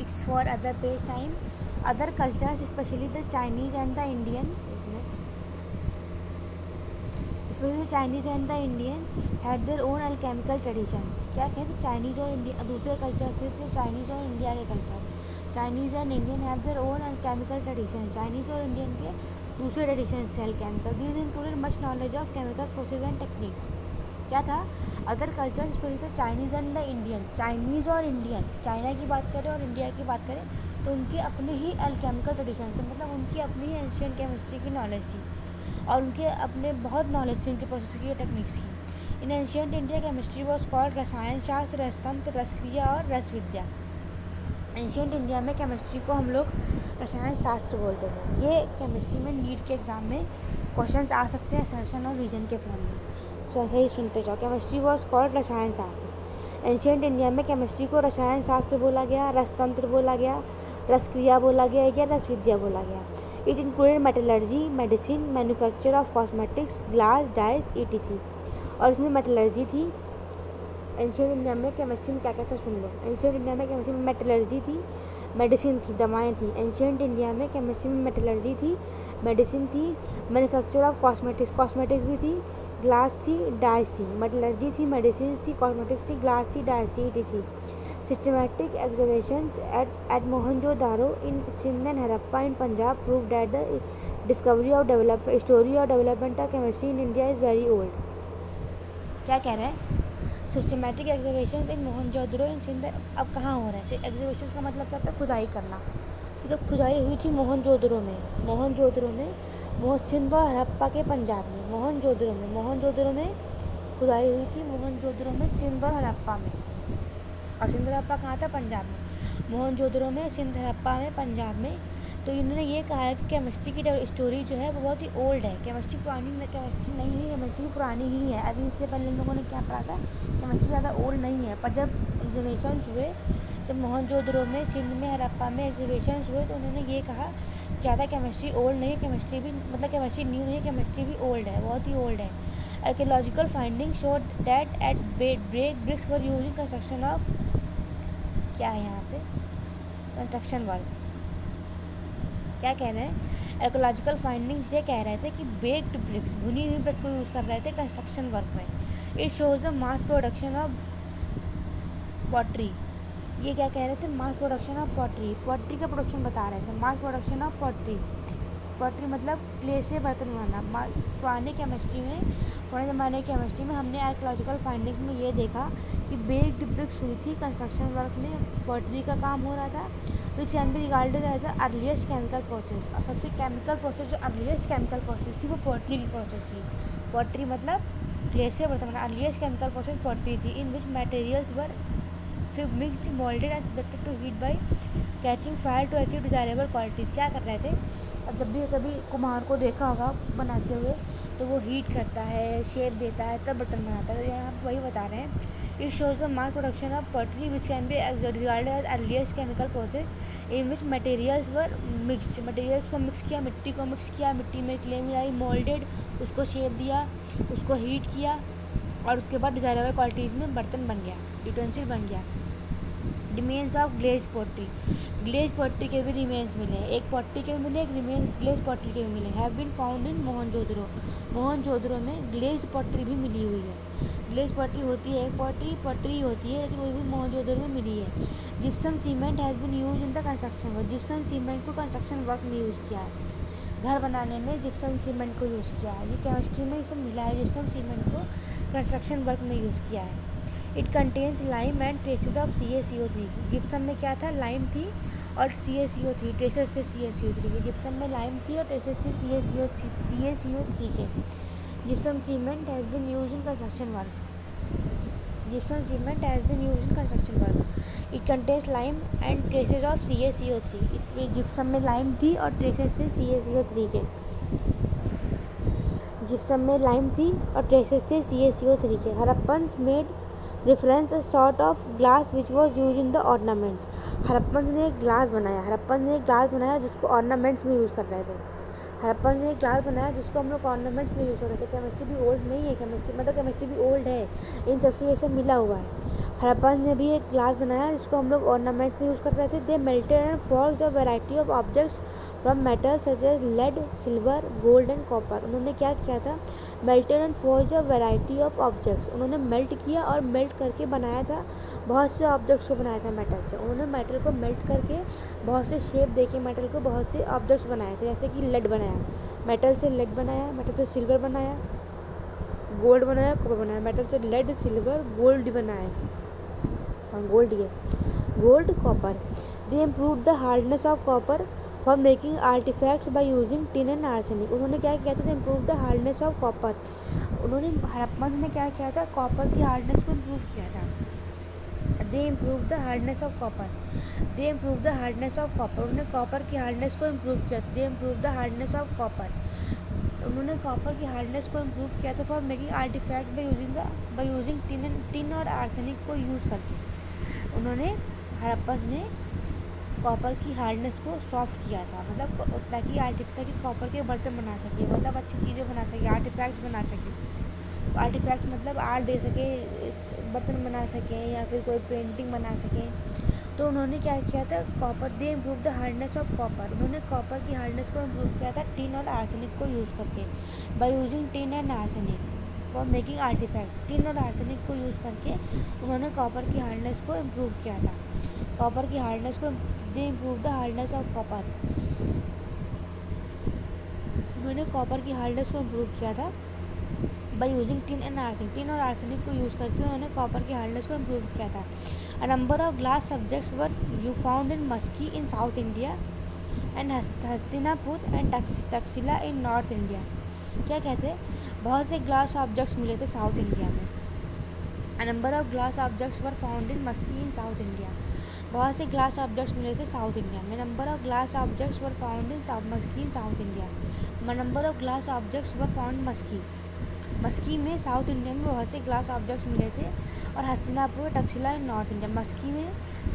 It's for other pastime. Other cultures, especially the Chinese and the Indian, had their own alchemical traditions. क्या कहते Chinese और India दूसरे culture थे जैसे Chinese और इंडिया के culture. Chinese and Indian have their own alchemical traditions. Chinese और Indian के दूसरे ट्रेडिशंस थे alchemical. These included much knowledge of chemical process and techniques. क्या था? Other culture specially the Chinese and the Indian. Chinese और Indian, China की बात करें और इंडिया की बात करें तो उनके अपने ही alchemical traditions थे. मतलब उनकी अपनी ही एंशियंट केमिस्ट्री की नॉलेज थी और उनके अपने बहुत नॉलेज थी उनके प्रोसेस की टेक्निक्स की. In ancient India chemistry was called रसायन शास्त्र, रसतंत्र, रसक्रिया और रस विद्या. एंशियंट इंडिया में केमिस्ट्री को हम लोग रसायन शास्त्र बोलते थे. ये केमिस्ट्री में नीट के एग्ज़ाम में क्वेश्चंस आ सकते हैं असर्शन और रीजन के फॉर्म में. तो ऐसे ही सुनते जाओ. केमिस्ट्री वॉज कॉल्ड रसायन शास्त्र. एंशियंट इंडिया में केमिस्ट्री को रसायन शास्त्र बोला गया, रसतंत्र बोला गया, रसक्रिया बोला गया या रस विद्या बोला गया. It included metallurgy, medicine, manufacture of cosmetics, glass, dyes, etc. और इसमें मेटलर्जी थी. एंशियंट इंडिया में केमिस्ट्री में क्या क्या था सुन लो. एंशियंट इंडिया में केमिस्ट्री में मेटलर्जी थी, मेडिसिन थी, दवाएं थी. एंशियंट इंडिया में केमिस्ट्री में मेटलर्जी थी, मेडिसिन थी, मैन्युफैक्चर ऑफ कॉस्मेटिक्स, कॉस्मेटिक्स भी थी, ग्लास थी, डाइज थी. मेटलर्जी थी, मेडिसिन थी, कॉस्मेटिक्स थी, ग्लास थी, डाइज थी, etc. Systematic excavations at Mohenjo-daro in Sindh and Harappa in Punjab proved that the story of development of chemistry in India is very old. क्या कह रहा है? सिस्टमेटिक एक्सकवेशंस इन मोहनजोदड़ो इन सिंध. अब कहाँ हो रहा है? एक्सकवेशंस का मतलब क्या होता है? खुदाई करना. जब खुदाई हुई थी मोहनजोदड़ो में सिंध और हड़प्पा के पंजाब में. मोहनजोदड़ो में खुदाई हुई थी मोहनजोदड़ो में सिंध और हड़प्पा में. और सिंध हड़प्पा कहाँ था? पंजाब में. मोहनजोदड़ो में, सिंध हड़प्पा में, पंजाब में. तो इन्होंने ये कहा है कि केमिस्ट्री की स्टोरी जो है वो बहुत ही ओल्ड है. केमिस्ट्री नहीं है, केमिस्ट्री पुरानी ही है. अभी इससे पहले इन लोगों ने क्या पढ़ा था? केमिस्ट्री ज़्यादा ओल्ड नहीं है. पर जब एग्जीबिशंस हुए, जब मोहनजोदड़ो में, सिंध में, हड़प्पा में एग्जीबिशंस हुए तो उन्होंने ये कहा ज़्यादा केमिस्ट्री ओल्ड नहीं है. केमिस्ट्री भी मतलब केमिस्ट्री न्यू नहीं है, केमिस्ट्री भी ओल्ड है, बहुत ही ओल्ड है. Archaeological finding showed that at bricks for using construction of, क्या है यहाँ पे? Construction work. क्या कह रहे हैं? आर्कियोलॉजिकल फाइंडिंग्स ये कह रहे थे कि बेक्ड ब्रिक्स, भुनी हुई ब्रिक को यूज़ कर रहे थे कंस्ट्रक्शन वर्क में. It shows the mass production of pottery. ये क्या कह रहे थे? मास प्रोडक्शन ऑफ पॉटरी का प्रोडक्शन बता रहे थे. मास प्रोडक्शन ऑफ पॉटरी मतलब क्ले से बर्तन बनाना. पुराने ज़माने की केमिस्ट्री में हमने आर्कियोलॉजिकल फाइंडिंग्स में ये देखा कि बेक्ड ब्रिक्स हुई थी कंस्ट्रक्शन वर्क में, पॉटरी का काम हो रहा था. Which can be regarded as the earliest chemical process. और सबसे केमिकल प्रोसेस जो अर्लीस्ट केमिकल प्रोसेस थी वो पॉटरी की प्रोसेस थी. पॉटरी मतलब क्ले से बर्तन बनाना. अर्लीस्ट केमिकल प्रोसेस पॉटरी थी. In which materials were mixed, moulded and subjected to heat by catching fire to achieve desirable qualities. क्या कर रहे थे? अब जब भी कभी कुम्हार को देखा होगा बनाते हुए तो वो हीट करता है, शेप देता है, तब बर्तन बनाता है. तो यहाँ पर वही बता रहे हैं. It shows the mass production of pottery which can be regarded as earliest chemical process in which materials were mixed. Materials को मिक्स किया, मिट्टी को मिक्स किया, मिट्टी में क्ले मिलाई, मोल्डेड, उसको शेप दिया, उसको हीट किया और उसके बाद डिजायरेबल क्वालिटीज़ में बर्तन बन गया, यूटेंसिल बन गया. Remains of glaze pottery. Glaze pottery के भी रिमेन्स मिले. एक पॉटरी के भी मिले, एक ग्लेज पॉटरी के भी मिले. Have been found in Mohenjodaro में ग्लेज पॉटरी भी मिली हुई है. ग्लेज पॉटरी होती है, एक पॉटरी होती है, लेकिन वो भी मोहनजोदड़ो में मिली है. Gypsum cement has been use in the construction work. Gypsum cement को कंस्ट्रक्शन वर्क में यूज़ किया है. घर बनाने में जिप्सम सीमेंट को यूज़ किया है. ये केमिस्ट्री में ये सब मिला है. जिप्सम सीमेंट को कंस्ट्रक्शन वर्क में यूज़ किया है. It contains lime and traces of CaCO3. Gypsum में क्या था? लाइम थी और CaCO3 ट्रेसेस थे CaCO3 के. जिप्सम में लाइम थी और ट्रेसेस थी CaCO3 के. Gypsum cement has been use in construction work. It contains lime and traces of CaCO3. Gypsum में लाइम थी और ट्रेसेस थे CaCO3 के. जिप्सम में लाइम थी और ट्रेसेस थे CaCO3 के. Harappans made reference a sort of glass which was use in the ornaments. Harappans ने एक ग्लास बनाया जिसको ऑर्नामेंट्स में यूज़ कर रहे थे. हड़प्पन ने एक ग्लास बनाया जिसको हम लोग ऑर्नामेंट्स में यूज़ करते थे। केमिस्ट्री भी ओल्ड नहीं है, केमिस्ट्री मतलब केमिस्ट्री भी ओल्ड है, इन सबसे ये सब मिला हुआ है। हड़प्पन ने भी एक ग्लास बनाया जिसको हम लोग ऑर्नामेंट्स में यूज़ कर रहे थे। They melted and forged a variety of objects from metal such as lead, silver, gold and copper. उन्होंने क्या किया था, melted and forged a variety of objects, उन्होंने मेल्ट किया और मेल्ट करके बनाया था बहुत से ऑब्जेक्ट्स को बनाया था मेटल से। उन्होंने मेटल को मेल्ट करके बहुत से शेप देके मेटल को बहुत से ऑब्जेक्ट्स बनाए थे, जैसे कि लेड बनाया, मेटल से लेड बनाया, मेटल से सिल्वर बनाया, गोल्ड बनाया, कॉपर बनाया, मेटल से लेड, सिल्वर, गोल्ड बनाया, गोल्ड ये gold, copper. They improve the hardness of copper for making artefacts by using tin and arsenic. उन्होंने क्या किया था, improve the hardness of copper. उन्होंने हड़प्पन ने क्या किया था, कॉपर की हार्डनेस को इम्प्रूव किया था। They improve the hardness of copper, they improve the hardness of copper. उन्होंने कॉपर की हार्डनेस को इम्प्रूव किया था। They improve the hardness of copper, उन्होंने कॉपर की हार्डनेस को इम्प्रूव किया था for making artefact by using tin और आर्सेनिक को यूज़ करके। उन्होंने हड़प्पन ने कॉपर की हार्डनेस को सॉफ्ट किया था, मतलब ताकि कॉपर के बर्तन बना सके, मतलब अच्छी चीज़ें बना सके, आर्टिफैक्ट्स बना सके। आर्टिफैक्ट्स मतलब आर्ट दे सके, बर्तन बना सके या फिर कोई पेंटिंग बना सके। तो उन्होंने क्या किया था, copper, they improve the hardness of copper. उन्होंने कॉपर की हार्डनेस को इम्प्रूव किया था टिन और आर्सेनिक को यूज़ करके, by using tin and arsenic for making artefacts. Tin और आर्सेनिक को यूज़ करके उन्होंने कॉपर की हार्डनेस को इम्प्रूव किया था। कॉपर की हार्डनेस को, they improve the hardness of copper. उन्होंने कॉपर की हार्डनेस को इम्प्रूव किया था by using tin and arsenic. Tin और आर्सेनिक को यूज़ करके उन्होंने कॉपर की हार्डनेस को इम्प्रूव किया था। A number of glass subjects were you found in Maski in South India and Hastinapur and Taxila in north India. क्या कहते हैं, बहुत से ग्लास ऑब्जेक्ट्स मिले थे साउथ इंडिया में। A number of glass objects were found in Maski in South India, बहुत से ग्लास ऑब्जेक्ट्स मिले थे साउथ इंडिया में। Number of glass objects were found in Maski in South India, number of glass objects were found Maski में South India में बहुत से glass objects मिले थे। और Hastinapur, Takshashila in north India, Maski में,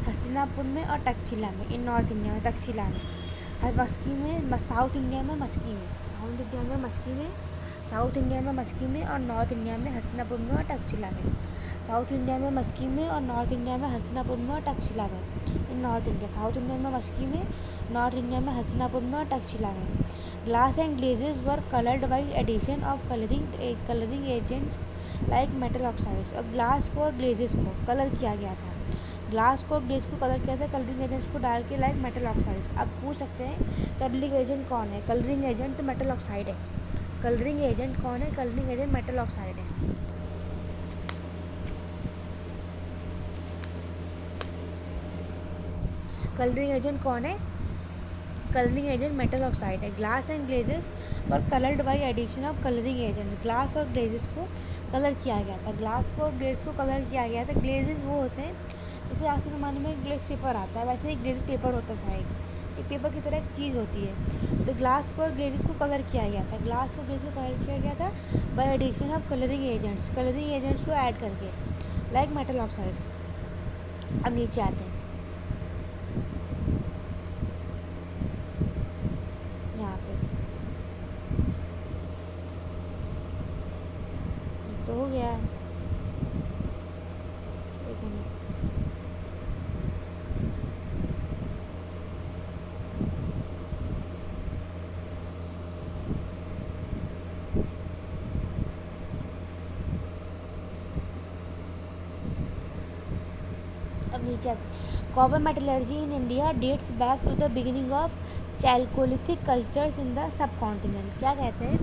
हस्तिनापुर में और तक्षशिला में इन नॉर्थ इंडिया में, तक्षशिला में, मस्की में, साउथ इंडिया में मस्की में, साउथ इंडिया में मस्की में, साउथ इंडिया में मस्की में और नॉर्थ इंडिया में हस्तिनापुर में और तक्षशिला में। साउथ इंडिया में मस्की में और नॉर्थ इंडिया में हस्तिनापुर में और तक्षशिला में इन नॉर्थ इंडिया, साउथ इंडिया में मस्की में, नॉर्थ इंडिया में हस्तिनापुर में और तक्षशिला में। Glass and glazes were coloured by addition of colouring agents like metal oxides. और ग्लास को और ग्लेजेस को कलर किया गया था, ग्लास को ग्लेज को कलर किया था कलरिंग एजेंट्स को डाल के, लाइक मेटल ऑक्साइड्स। अब पूछ सकते हैं कलरिंग एजेंट कौन है, कलरिंग एजेंट तो मेटल ऑक्साइड है। कलरिंग एजेंट कौन है, कलरिंग एजेंट मेटल ऑक्साइड है। कलरिंग एजेंट कौन है, कलरिंग एजेंट मेटल ऑक्साइड है। Glass and glazes are coloured by addition of colouring agent, glass और ग्लेजेस को कलर किया गया था, ग्लास को और ग्लेज को कलर किया गया था। ग्लेजेस वो होते हैं, जैसे आज के ज़माने में ग्लेज पेपर आता है, वैसे ही ग्लेज पेपर होता था, एक पेपर की तरह एक चीज़ होती है। तो ग्लास को और ग्लेजेस को कलर किया गया था, ग्लास को ग्लेज को कलर किया गया था by addition of colouring agents को ऐड करके, लाइक मेटल ऑक्साइड्स। अब नीचे आते हैं, यहाँ पे तो हो गया, एक मिनट। अब नीचे copper metallurgy in India dates back to the beginning of chalcolithic cultures in the subcontinent. क्या कहते हैं,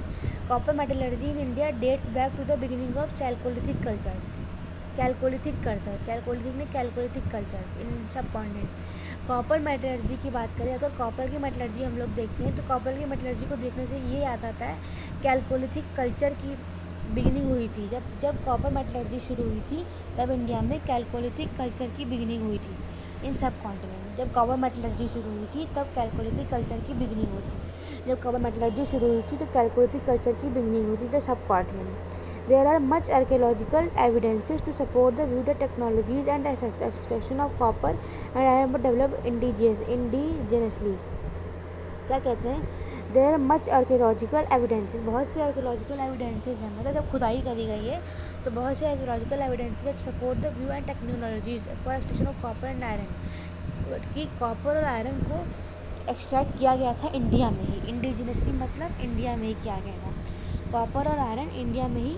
copper metallurgy in India dates back to the beginning of chalcolithic cultures, chalcolithic cultures in subcontinent. Copper metallurgy की बात करें, अगर copper की metallurgy हम लोग देखते हैं तो कॉपर की मेटलर्जी को देखने से ये याद आता है कैल्कोलिथिक कल्चर की बिगिनिंग हुई थी। जब कॉपर मेटलर्जी शुरू हुई थी तब इंडिया में कैल्कोलिथिक कल्चर की बिगिनिंग हुई थी इन सब कॉन्टिनेंट। जब कॉपर मेटलर्जी शुरू हुई थी तब कैल्कोलिथिक कल्चर की बिगिनिंग हुई थी, जब कॉपर मेटलर्जी शुरू हुई थी तो कैल्कोलिथिक कल्चर की बिगिनिंग हुई थी the sub continent. There are much archaeological evidences to support the view that technologies and extraction of copper and iron were developed indigenously. क्या कहते हैं, there are much archaeological evidences, बहुत से archaeological evidences हैं, मतलब जब खुदाई करी गई है तो बहुत से archaeological evidences support the view and technologies for extraction of copper and iron, कि कॉपर और आयरन को एक्सट्रैक्ट किया गया था इंडिया में ही, इंडिजिनसली मतलब इंडिया में ही किया गया था, कॉपर और आयरन इंडिया में ही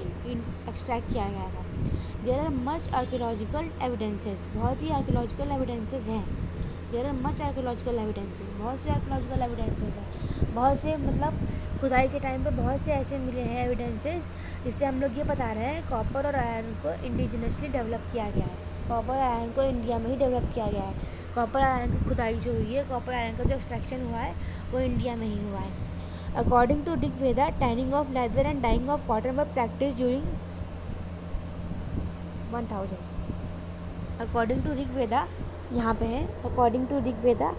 एक्सट्रैक्ट किया गया था। There are much archaeological evidences, बहुत ही आर्कियोलॉजिकल एविडेंसेस हैं, there are much archaeological evidences, बहुत से आर्कियोलॉजिकल एविडेंसेस हैं, बहुत से मतलब खुदाई के टाइम पे बहुत से ऐसे मिले हैं एविडेंसेस जिससे हम लोग ये बता रहे हैं कॉपर और आयरन को इंडिजिनसली डेवलप किया गया है, कॉपर और आयरन को इंडिया में ही डेवलप किया गया है, कॉपर आयरन की खुदाई जो हुई है, कॉपर आयरन का जो एक्सट्रैक्शन हुआ है वो इंडिया में ही हुआ है। According to Rigveda, tanning of leather and dyeing of cotton were practice during 1000। According to Rigveda, यहाँ पे है according to Rigveda,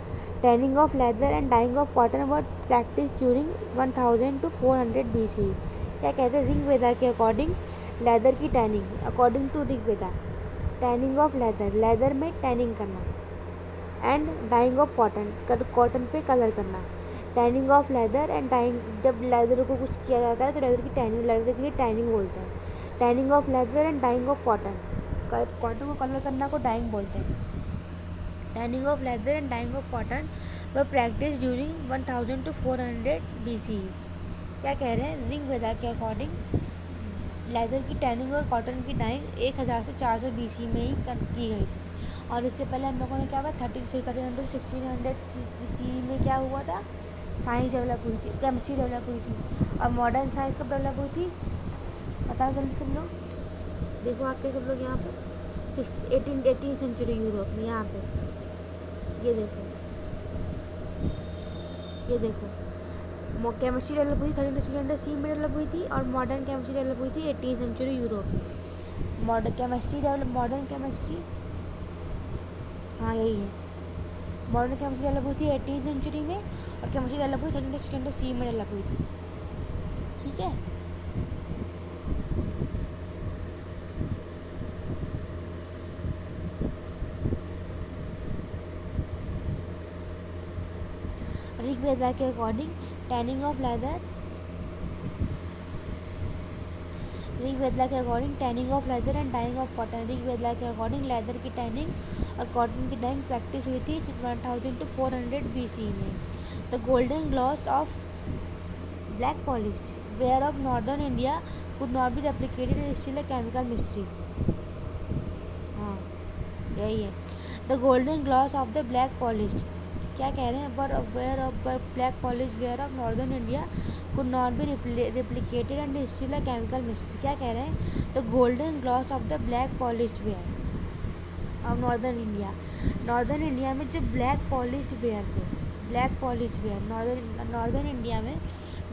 tanning of leather and dyeing of cotton were practice during 1000 to 400 BC। क्या कहते हैं, ऋग्वेदा के अकॉर्डिंग लेदर की tanning, according to Rigveda tanning of leather, leather में tanning करना, and dyeing of cotton, cotton पे कलर करना, tanning of leather and dying, जब लेदर को कुछ किया जाता है तो लेदर की टैनिंग, लेदर के लिए टैनिंग बोलते हैं, tanning of leather and dyeing of cotton, cotton को कलर करना को डाइंग बोलते हैं, tanning of leather and dyeing of cotton were practice during 1000 to 400 BC। क्या कह रहे हैं, ऋग्वेदा के अकॉर्डिंग लेदर की टैनिंग और कॉटन की डाइंग 1000 से 400 BC में ही की गई थी, और इससे पहले हम लोगों ने क्या हुआ 1300 1600 BC में क्या हुआ था, साइंस डेवलप हुई थी, केमिस्ट्री डेवलप हुई थी, और मॉडर्न साइंस कब डेवलप हुई थी, बताओ जल्दी सब लोग, देखो आपके सब लोग यहाँ पे 18th सेंचुरी यूरोप में, यहाँ पे ये देखो, ये देखो केमिस्ट्री डेवलप हुई 1300 C में डेवलप हुई थी, और मॉडर्न केमिस्ट्री डेवलप हुई थी 18th सेंचुरी यूरोप में। मॉडर्न केमिस्ट्री हाँ यही है, मॉडर्न केमिस्ट्री डेवलप हुई थी 18th सेंचुरी में, और केमिस्ट्री डेवलप हुई 1300 C में डेवलप हुई थी, ठीक है। ऋग्वेदा के according tanning of leather, Rigveda के according tanning of leather and dyeing of cotton, Rigveda के अकॉर्डिंग लेदर की टैनिंग और कॉटन की डाइंग प्रैक्टिस हुई थी 1000 to 400 BC में। The golden gloss of black polished ware of northern India could not be replicated in still a chemical mystery. हाँ यही है, the golden gloss of the black polished, क्या कह रहे हैं, where of black polish ware of northern India could not be replicated and still a chemical mystery. क्या कह रहे हैं, the golden gloss of the black polished ware of northern India, northern India में जो ब्लैक पॉलिश्ड वेयर थे, black polished ware northern India में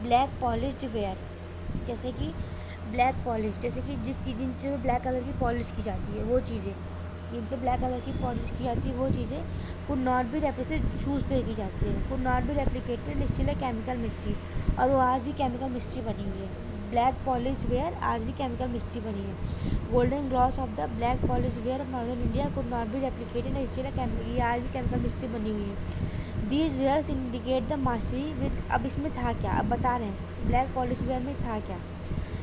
black polished ware, जैसे कि ब्लैक पॉलिश, जैसे कि जिस चीज़ जिनसे ब्लैक कलर की पॉलिश की जाती है वो चीज़ें, जिन पे ब्लैक कलर की पॉलिश की जाती है वो चीज़ें could not be replicated, shoes पे की जाती है, could not be replicated still chemical mystery, और वो आज भी केमिकल मिस्ट्री बनी हुई है, ब्लैक पॉलिश वेयर आज भी केमिकल मिस्ट्री बनी है। Golden gloss of the black polish ware of northern India could not be replicated still ये आज भी केमिकल मिस्ट्री बनी हुई है। These wares indicate the mastery with, अब इसमें था क्या, अब बता रहे हैं ब्लैक पॉलिश वेयर में था क्या,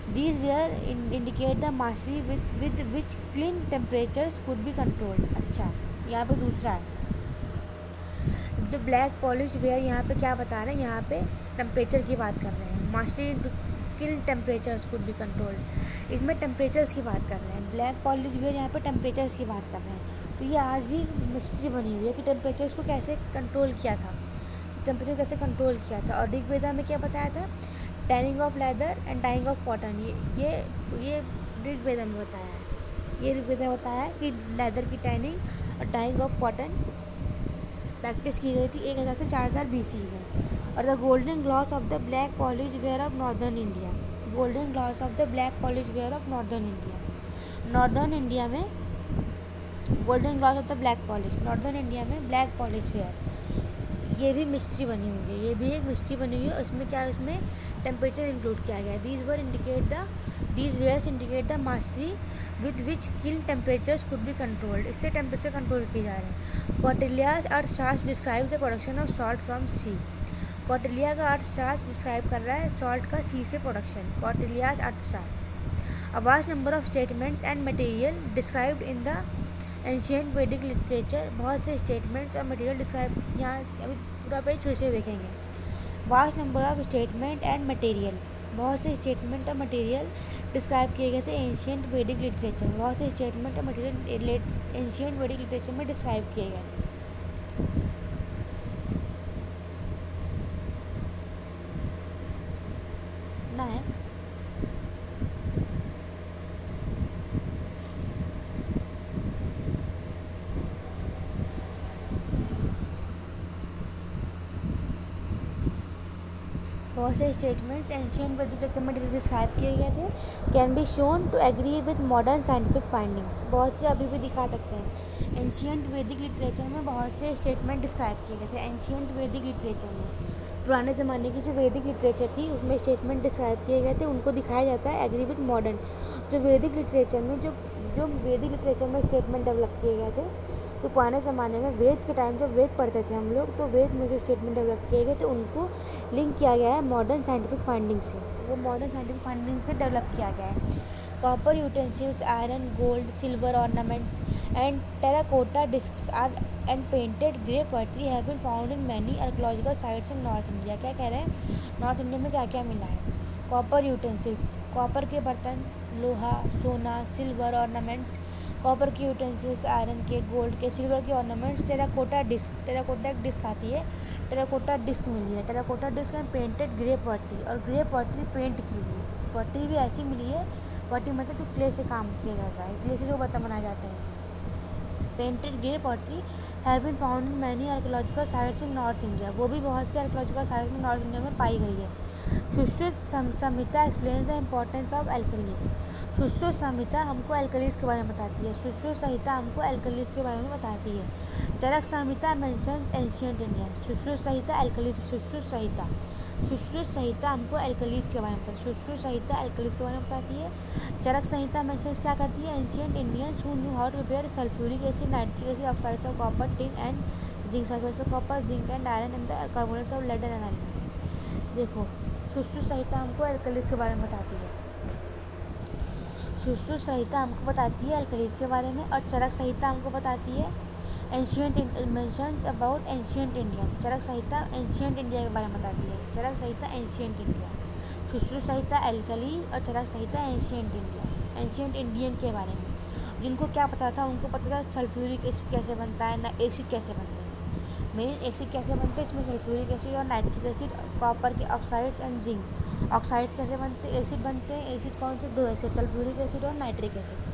These wear indicate the mastery with which clean temperatures could be controlled। अच्छा यहाँ पे दूसरा है, जो ब्लैक पॉलिश वेयर यहाँ पे क्या बता रहे हैं, यहाँ पे टेम्परेचर की बात कर रहे हैं, mastery clean temperatures could be controlled, इसमें टेम्परेचर्स की बात कर रहे हैं, ब्लैक पॉलिश वेयर यहाँ पे टेम्परेचर्स की बात कर रहे हैं। तो ये आज भी मिस्ट्री बनी हुई है कि टेम्परेचर्स को कैसे कंट्रोल किया था, टेम्परेचर कैसे कंट्रोल किया था। और ऋग्वेदा में क्या बताया था, tanning of leather and dyeing of cotton, ये ऋग्वेदा में बताया है, ये ऋग्वेदा में बताया है कि लेदर की टैनिंग और डाइंग ऑफ कॉटन प्रैक्टिस की गई थी 1000 से 4000 BC में। और the golden gloss of the black polish ware of northern India, golden gloss of the black polish ware of northern India, northern India में golden gloss of the black polish, northern India में black polish ware, ये भी mystery बनी हुई है, ये भी एक मिस्ट्री बनी हुई है। उसमें क्या है, उसमें टेम्परेचर इंक्लूड किया गया है। These wares indicate the mastery with which kiln temperatures could be controlled, इससे टेम्परेचर कंट्रोल किए जा रहे हैं। कॉटिलियाज और शार्स describe the production of salt from sea, Kautilya का अर्थशास्त्र डिस्क्राइब कर रहा है सॉल्ट का सी से प्रोडक्शन, कौटिल्याज अर्थशास्त्र। A vast number of statements and material described in the ancient Vedic literature, बहुत से स्टेटमेंट्स और मटेरियल डिस्क्राइब, यहाँ अभी पूरा पेज फिर से देखेंगे। Vast number of statement and material, बहुत से स्टेटमेंट और मटेरियल डिस्क्राइब किए गए थे एंशियंट वैदिक लिटरेचर में, बहुत से स्टेटमेंट और मटेरियल एंशियंट वैदिक लिटरेचर में डिस्क्राइब किए गए थे। ना है बहुत से स्टेटमेंट्स एंशियंट वैदिक लिटरेचर में डिस्क्राइब किए गए थे, can be shown to agree with modern scientific findings, बहुत से अभी भी दिखा सकते हैं। एंशियंट वैदिक लिटरेचर में बहुत से स्टेटमेंट डिस्क्राइब किए गए थे, एंशियंट वैदिक लिटरेचर में पुराने ज़माने की जो वैदिक लिटरेचर थी उसमें स्टेटमेंट डिस्क्राइब किए गए थे, उनको दिखाया जाता है एग्री विद मॉडर्न। जो वैदिक लिटरेचर में जो वैदिक लिटरेचर में स्टेटमेंट डेवलप किए गए थे, तो पुराने ज़माने में वेद के टाइम जब वेद पढ़ते थे हम लोग, तो वेद में जो स्टेटमेंट डेवलप किए गए थे उनको लिंक किया गया है मॉडर्न साइंटिफिक फाइंडिंग से, वो मॉडर्न साइंटिफिक फाइंडिंग से डेवलप किया गया है। Copper utensils, iron, gold, silver ornaments and terracotta discs are and painted grey poetry have been found in many archaeological sites in north India. क्या कह रहे हैं, नॉर्थ इंडिया में क्या क्या मिला है। कॉपर यूटेंसिल्स, कॉपर के बर्तन, लोहा, सोना, सिल्वर ऑर्नामेंट्स, कॉपर की यूटेंसिल्स, आयरन के, गोल्ड के, सिल्वर के ऑर्नामेंट्स, टेराकोटा डिस्क, टेराकोटा एक डिस्क आती है, टेराकोटा डिस्क मिली है, terracotta disc and painted grey poetry, और ग्रे पोएट्री पेंट की हुई पोएट्री भी ऐसी मिली है। पोएट्री मतलब जो क्ले से काम किया जाता है, क्ले से जो बर्तन बनाए जाते हैं। Painted grey poetry have been found in many archaeological sites in north India, वो भी बहुत से आर्कियोलॉजिकल साइट्स में नॉर्थ इंडिया में पाई गई है। Sushruta Samhita explains the importance of alkalis, Sushruta Samhita हमको एल्कलीज के बारे में बताती है, सुश्रुत संहिता हमको एल्कलीज के बारे में बताती है। चरक संहिता मेंशंस एंशिएंट इंडिया, सुश्रुत संहिता एल्कलीज, सुश्रुत संहिता हमको एल्कलीज के बारे में बताती है, सुश्रुत संहिता एल्कलीज के बारे में बताती है। चरक संहिता मेंशंस क्या करती है, ancient Indians who knew how to prepare sulphuric acid, nitric acid, oxides of copper, tin and zinc, sulphates of copper, zinc and iron and the carbonates of lead and iron. देखो, सुश्रुत संहिता हमको alkalis के बारे में बताती है, सुश्रुत संहिता हमको बताती है एल्कलीज के बारे में, और चरक संहिता हमको बताती है ancient mentions about ancient India, Charaka Samhita ancient India के बारे में बताती है, Charaka Samhita ancient India, Sushruta Samhita alkali और Charaka Samhita ancient India, ancient Indian के बारे में। जिनको क्या पता था, उनको पता था सल्फ्यूरिक एसिड कैसे बनता है, ना एसिड कैसे बनते हैं, मेन एसिड कैसे बनते हैं, इसमें सल्फ्यूरिक एसिड और नाइट्रिक एसिड, कॉपर के ऑक्साइड्स एंड जिंक। ऑक्साइड्स कैसे बनते हैं, एसिड बनते हैं, एसिड कौन से, दो एसिड, सल्फ्यूरिक एसिड और नाइट्रिक एसिड।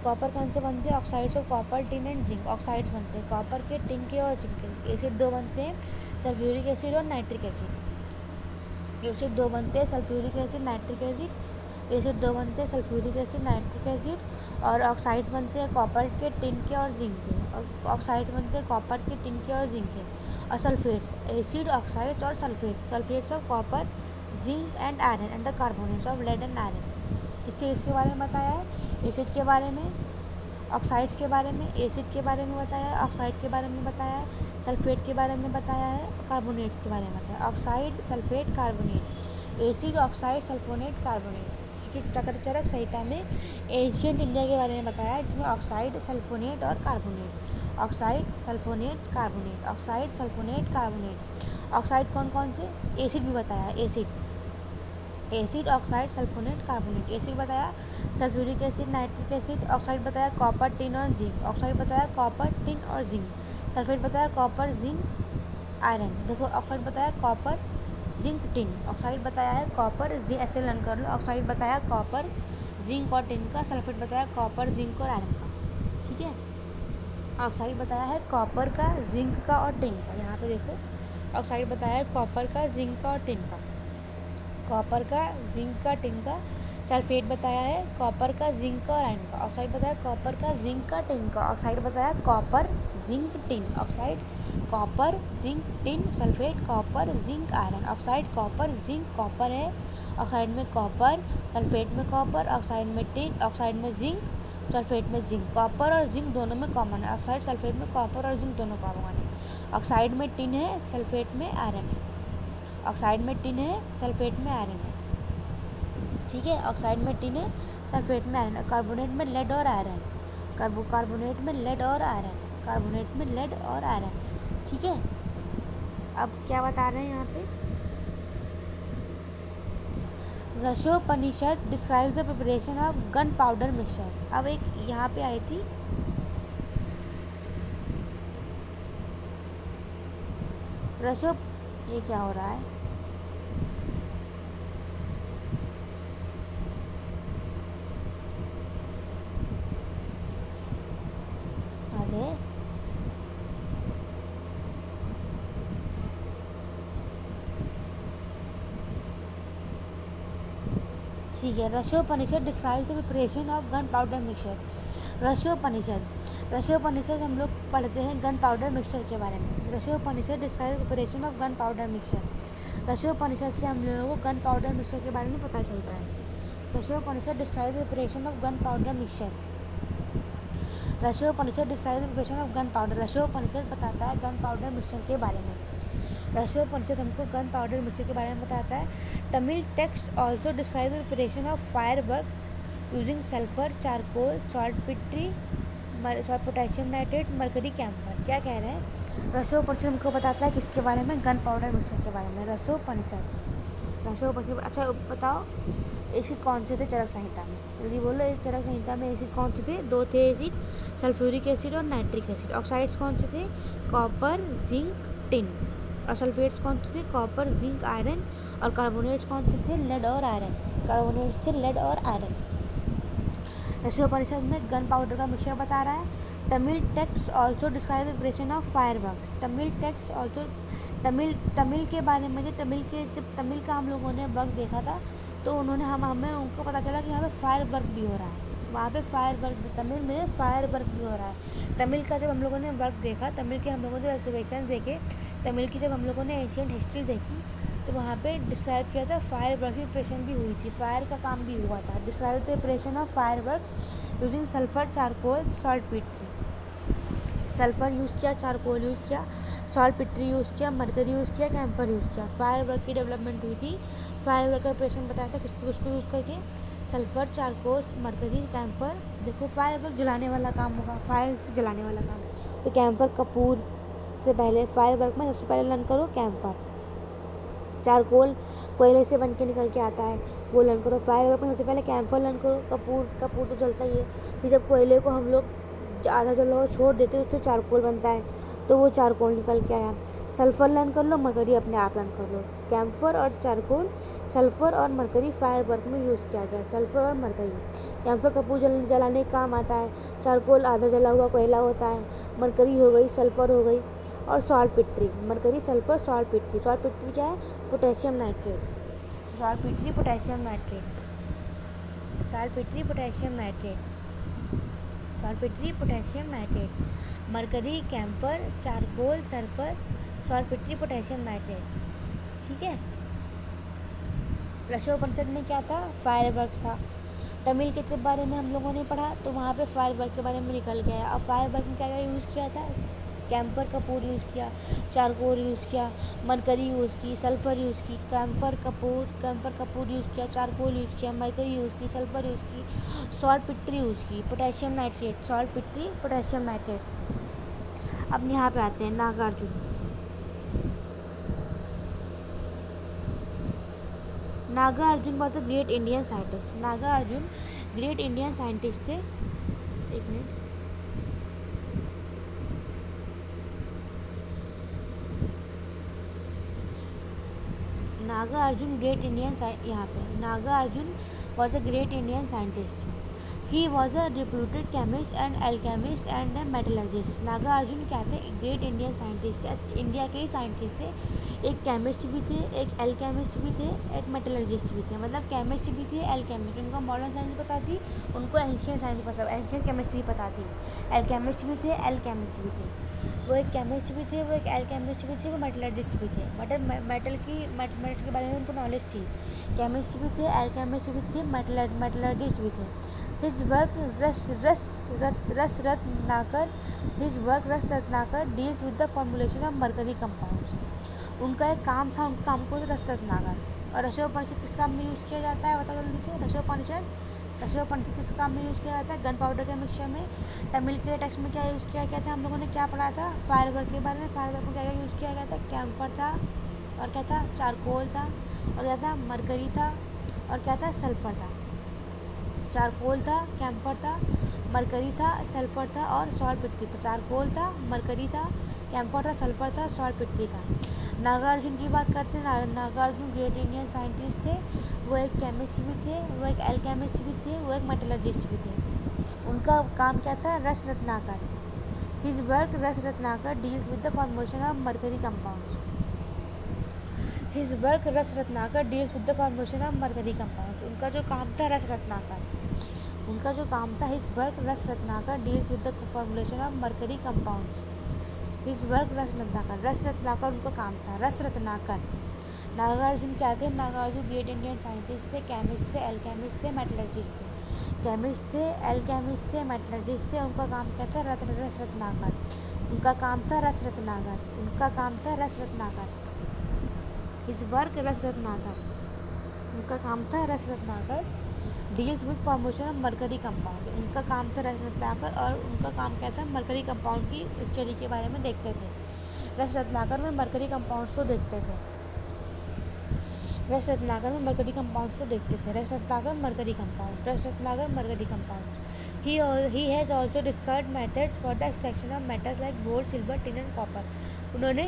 कॉपर कौन से बनते हैं, oxides of copper, tin and zinc, oxides बनते हैं कॉपर के, टिन के और जिंक के। एसिड दो बनते हैं, सल्फ्यूरिक एसिड और नाइट्रिक एसिड। एसिड दो बनते हैं, sulphuric acid, nitric acid. Acid दो बनते हैं, सल्फ्यूरिक एसिड, नाइट्रिक एसिड। और ऑक्साइड्स बनते हैं कॉपर के, टिन के और जिंक के, और ऑक्साइड्स बनते हैं कॉपर के, टिन के और जिंक के। और सल्फेट्स, एसिड, ऑक्साइड्स और sulphates, sulphates of copper, zinc and iron and the carbonates of lead and iron. इसके बारे में बताया है, एसिड के बारे में, ऑक्साइड्स के बारे में, एसिड के बारे में बताया है, ऑक्साइड के बारे में बताया है, सल्फेट के बारे में बताया है, कार्बोनेट्स के बारे में बताया है। Oxide, sulphate, carbonate, acid, oxide, sulphonate, carbonate. Charaka Samhita में एंशिएंट इंडिया के बारे में बताया है, जिसमें ऑक्साइड, सल्फोनेट और carbonate, oxide, sulphonate, carbonate, oxide, sulphonate, carbonate. Oxide कौन कौन से, एसिड भी बताया है, acid, oxide, sulphonate, carbonate. Acid बताया sulphuric acid, nitric acid. Oxide बताया कॉपर, टिन और जिंक, ऑक्साइड बताया कॉपर, टिन और जिंक। सल्फेट बताया कॉपर, जिंक, आयरन। देखो, ऑक्साइड बताया कॉपर, जिंक, टिन। ऑक्साइड बताया है कॉपर, जिंक, ऐसे लर्न कर लो। ऑक्साइड बताया कॉपर, जिंक और टिन का। सल्फेट बताया कॉपर, जिंक और आयरन का। ठीक है, ऑक्साइड बताया है कॉपर का, जिंक का और टिन का। यहाँ पे देखो, ऑक्साइड बताया है कॉपर का, जिंक का और टिन का, कॉपर का, जिंक का, टिन का। सल्फेट बताया है कॉपर का, जिंक का और आयरन का। ऑक्साइड बताया कॉपर का, जिंक का, टिन का। ऑक्साइड बताया copper, zinc, tin. Oxide copper, zinc, tin. Sulphate copper, zinc, iron. Oxide copper, zinc, copper है, ऑक्साइड में कॉपर, सल्फेट में कॉपर, ऑक्साइड में टिन, ऑक्साइड में जिंक, सल्फेट में जिंक। कॉपर और जिंक दोनों में कॉमन है, ऑक्साइड सल्फेट में कॉपर और जिंक दोनों कॉमन है। ऑक्साइड में टिन है, सल्फेट में आयरन है। ऑक्साइड में टिन है, सल्फेट में आयरन है, ठीक है। ऑक्साइड में टिन है, सल्फेट में आयरन, कार्बोनेट में लेड और आयरन, कार्बोनेट में लेड और आयरन, कार्बोनेट में लेड और आयरन, ठीक है। अब क्या बता रहे हैं यहाँ पे, Rasopanishad describes the preparation of gunpowder mixture. अब एक यहाँ पे आई थी ये क्या हो रहा है, अरे ठीक है। Rasopanishad describes the preparation of gunpowder mixture. Rasopanishad हम लोग पढ़ते हैं गन पाउडर मिक्सचर के बारे में। Rasopanishad describes the preparation of gunpowder mixture. Rasopanishad से हम लोगों को गन पाउडर मिक्सचर के बारे में पता चलता है। Rasopanishad describes the preparation of gunpowder mixture. Rasopanishad describes the preparation of gunpowder. Rasopanishad बताता है गन पाउडर मिक्सचर के बारे में। रसोपनिषद हमको गन पाउडर मिक्सचर के बारे में बताता है। Tamil text also describe the preparation of fireworks using sulphur, charcoal, saltpetre, potassium nitrate, mercury, camphor. क्या कह रहे हैं, रसोपनिषद हमको बताता है किसके बारे में, गन पाउडर मिक्सचर के बारे में। रसोपनिषद अच्छा बताओ एसिड कौन से थे चरक संहिता में, जल्दी बोलो। इस चरक संहिता में एसिड कौन से थे, 2 थे एसिड, सल्फ्यूरिक एसिड और नाइट्रिक एसिड। ऑक्साइड्स कौन से थे, कॉपर, जिंक, टिन। और सल्फेट्स कौन से थे, कॉपर, जिंक, आयरन। और कार्बोनेट्स कौन से थे, लेड और आयरन। कार्बोनेट्स थे लेड और आयरन। रसोपनिषद में गन पाउडर का मिक्सचर बता रहा है। Tamil text also describe the preparation of fire works. Tamil text also Tamil के बारे में, जब तमिल का हम लोगों ने वर्क देखा था तो हमें उनको पता चला कि यहाँ पे फायर वर्क भी हो रहा है। वहाँ पे फायर वर्क, तमिल में फायर वर्क भी हो रहा है। तमिल का जब हम लोगों ने वर्क देखा, तमिल के हम लोगों ने ऑब्जर्वेशन देखे, तमिल की जब हम लोगों ने एशियन हिस्ट्री देखी तो वहाँ पे डिस्क्राइब किया था फायर वर्क की प्रिपरेशन भी हुई थी, फायर का काम भी हुआ था। Describe the preparation of firework using sulphur, charcoal, saltpetre. Sulphur use किया, चारकोल यूज़ किया, सॉल्ट पिट्री यूज़ किया, मरकरी यूज़ किया, कैम्फर यूज़ किया। फायर वर्क की डेवलपमेंट हुई थी। फायर वर्क का प्रिपरेशन बताया था किसको यूज़ करके, सल्फर, चारकोल, मरकरी, कैम्फर। देखो फायर वर्क जलाने वाला काम होगा, फायर से जलाने वाला काम। तो कैम्फर, कपूर से पहले फायर वर्क में सबसे पहले लर्न करो कैम्फर। चारकोल कोयले से बन के निकल के आता है, वो लर्न करो। फायर वर्क में सबसे पहले कैम्फर लर्न करो। कपूर तो जलता ही है। फिर जब कोयले को हम लोग आधा जला हुआ छोड़ देते हैं उससे चारकोल बनता है, तो वो चारकोल निकल के आया। सल्फ़र लर्न कर लो, मरकरी अपने आप लर्न कर लो। कैम्फर और चारकोल, सल्फ़र और मरकरी फायर वर्क में यूज़ किया गया। सल्फ़र और मरकरी। कैम्फर कपूर जलाने का काम आता है, चारकोल आधा जला हुआ कोयला होता है, मरकरी हो गई, सल्फ़र हो गई, और saltpetre. Mercury, sulphur, saltpetre. Saltpetre क्या है, potassium nitrate. Saltpetre, potassium nitrate. Saltpetre, potassium nitrate. Saltpetre, potassium nitrate. Mercury, camphor, charcoal, sulphur, saltpetre, potassium nitrate, ठीक है। रसोपनिषद में क्या था, फायर वर्क्स था। तमिल के बारे में हम लोगों ने पढ़ा तो वहाँ पे फायर वर्क के बारे में निकल गया। अब फायर वर्क में क्या क्या यूज़ किया था, कैम्फर, कपूर यूज़ किया, चारकोल यूज़ किया, मरकरी यूज़ की, सल्फ़र यूज़ की, कैम्फर कपूर यूज़ किया, चारकोल यूज़ किया, मरकरी यूज़ की, सल्फ़र यूज़ की, सॉल्ट पिट्री यूज़ की, potassium nitrate. Saltpetre, potassium nitrate. अब यहाँ पे आते हैं Nagarjuna. Nagarjuna was a great Indian scientist. Nagarjuna great Indian scientist थे। एक मिनट, नागार्जुन ग्रेट इंडियन, यहाँ पे Nagarjuna was a great Indian scientist. He was a reputed chemist and alchemist and metallurgist. Nagarjuna क्या थे, ग्रेट इंडियन साइंटिस्ट थे, इंडिया के ही साइंटिस्ट थे। एक केमिस्ट भी थे, एक एल्केमिस्ट भी थे, एक मेटलर्जिस्ट भी थे। मतलब केमिस्ट भी थे, एल्केमिस्ट, उनको मॉडर्न साइंस पता थी, उनको एंशियंट साइंस पता, एंशियंट केमिस्ट्री पता थी। एल्केमिस्ट भी थे, एल्केमिस्ट भी थे। वो एक केमिस्ट भी थे, वो एक एल्केमिस्ट भी थे, वो मेटलर्जिस्ट भी थे। मेटल के बारे में उनको नॉलेज थी। केमिस्ट भी थे, एल्केमिस्ट भी थे, मेटलर्जिस्ट भी थे। His work Ras Ratnakar deals with the formulation of mercury compounds. उनका एक काम था, उनका काम को रसरत्नाकर। और रसोपनिषद किस काम में यूज़ किया जाता है, बताओ जल्दी से। रसोपनिषद किस काम में यूज़ किया जाता है, गन पाउडर के मिक्सचर में। तमिल के टेक्स्ट में क्या यूज़ किया गया था, हम लोगों ने क्या पढ़ा था, फायरवर्क के बारे में। फायरवर्क में क्या क्या यूज़ किया गया था, कैम्फर था, और क्या था, चारकोल था, और क्या था, मरकरी था, और क्या था, सल्फर था। चारकोल था, कैम्फर था, मरकरी था, सल्फर था, और सॉल्ट पिट्टी था। चारकोल था, मरकरी था, कैम्फर था, सल्फर था, सॉल्ट पिट्टी था। नागार्जुन की बात करते हैं। नागार्जुन ग्रेट इंडियन साइंटिस्ट थे। वो एक केमिस्ट भी थे, वो एक एल्केमिस्ट भी थे, वो एक मेटलर्जिस्ट भी थे। उनका काम क्या था, रस Ratnakar. His work Ras Ratnakar deals with the formation of mercury compounds. His work Ras Ratnakar deals with the formation of mercury compounds. उनका जो काम था रस रत्नाकर, उनका जो काम था, his work Ras Ratnakar deals with the formulation of mercury compounds. His work Ras Ratnakar उनका काम था, रस रत्नाकर। नागार्जुन क्या थे, नागार्जुन ग्रेट इंडियन साइंटिस्ट थे, केमिस्ट थे, एल्केमिस्ट थे, मेटलर्जिस्ट थे। केमिस्ट थे, एल्केमिस्ट थे, मेटलर्जिस्ट थे। उनका काम क्या था, रस रत्नाकर। उनका काम था रस रत्नाकर। उनका काम था रस रत्नाकर। हिज वर्क रस रत्नाकर, उनका काम था रस Ratnakar. Deals with formation of mercury compound. उनका काम था रस रत्नाकर, और उनका काम क्या था, मरकरी कंपाउंड की स्टडी के बारे में देखते थे। रस रत्नाकर में मरकरी कंपाउंड्स को देखते थे। रस रत्नाकर में मरकरी कंपाउंड्स को देखते थे। रस रत्नाकर मरकरी कंपाउंड, रस Ratnakar mercury compounds. He has also discovered methods for the extraction of metals like gold, silver, tin and copper. उन्होंने